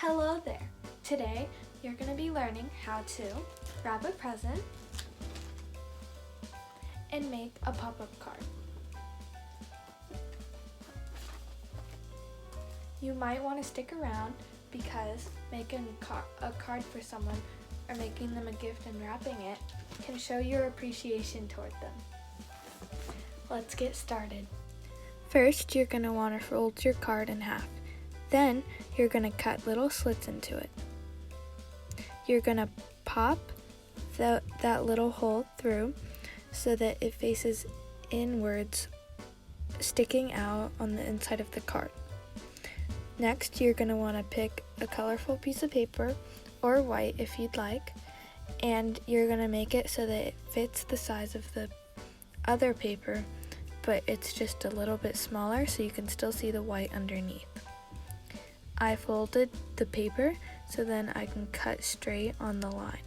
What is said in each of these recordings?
Hello there! Today you're going to be learning how to wrap a present and make a pop-up card. You might want to stick around because making a card for someone or making them a gift and wrapping it can show your appreciation toward them. Let's get started. First, you're going to want to fold your card in half. Then, you're going to cut little slits into it. You're going to pop that little hole through so that it faces inwards, sticking out on the inside of the card. Next, you're going to want to pick a colorful piece of paper, or white if you'd like, and you're going to make it so that it fits the size of the other paper, but it's just a little bit smaller so you can still see the white underneath. I folded the paper so then I can cut straight on the line.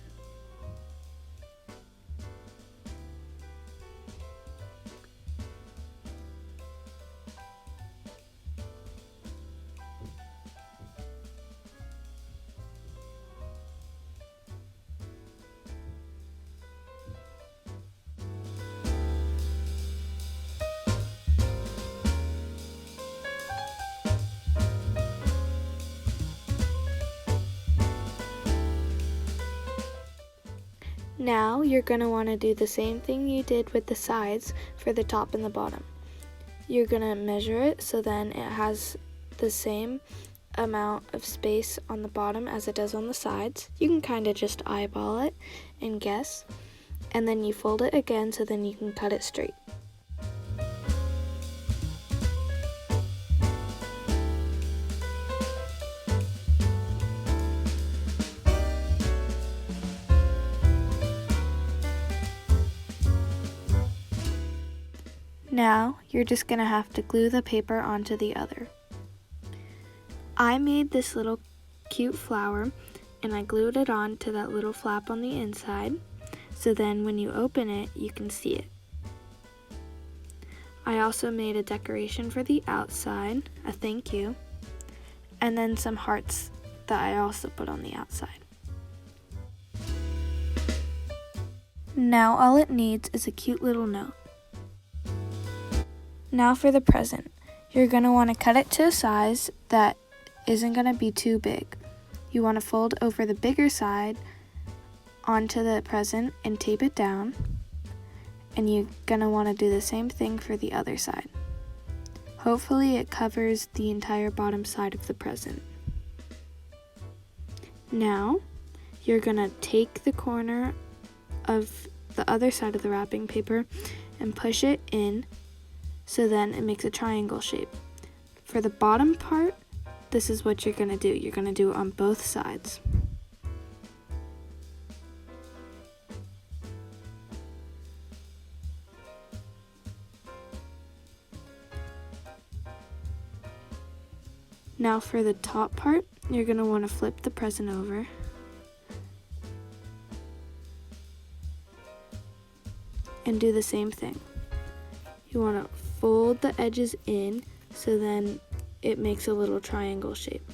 Now you're going to want to do the same thing you did with the sides for the top and the bottom. You're going to measure it so then it has the same amount of space on the bottom as it does on the sides. You can kind of just eyeball it and guess, and then you fold it again so then you can cut it straight. Now, you're just going to have to glue the paper onto the other. I made this little cute flower and I glued it on to that little flap on the inside, so then when you open it, you can see it. I also made a decoration for the outside, a thank you, and then some hearts that I also put on the outside. Now all it needs is a cute little note. Now for the present. You're going to want to cut it to a size that isn't going to be too big. You want to fold over the bigger side onto the present and tape it down. And you're going to want to do the same thing for the other side. Hopefully it covers the entire bottom side of the present. Now, you're going to take the corner of the other side of the wrapping paper and push it in, so then it makes a triangle shape. For the bottom part, this is what you're going to do. You're going to do it on both sides. Now for the top part, you're going to want to flip the present over. And do the same thing. You want to fold the edges in so then it makes a little triangle shape.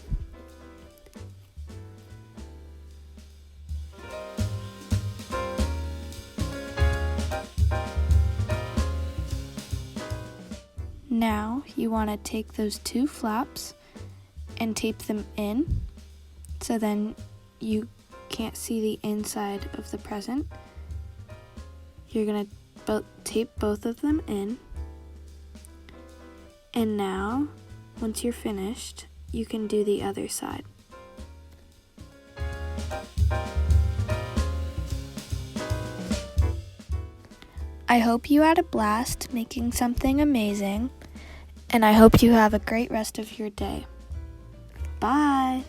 Now you want to take those two flaps and tape them in so then you can't see the inside of the present. You're going to tape both of them in. And now, once you're finished, you can do the other side. I hope you had a blast making something amazing, and I hope you have a great rest of your day. Bye!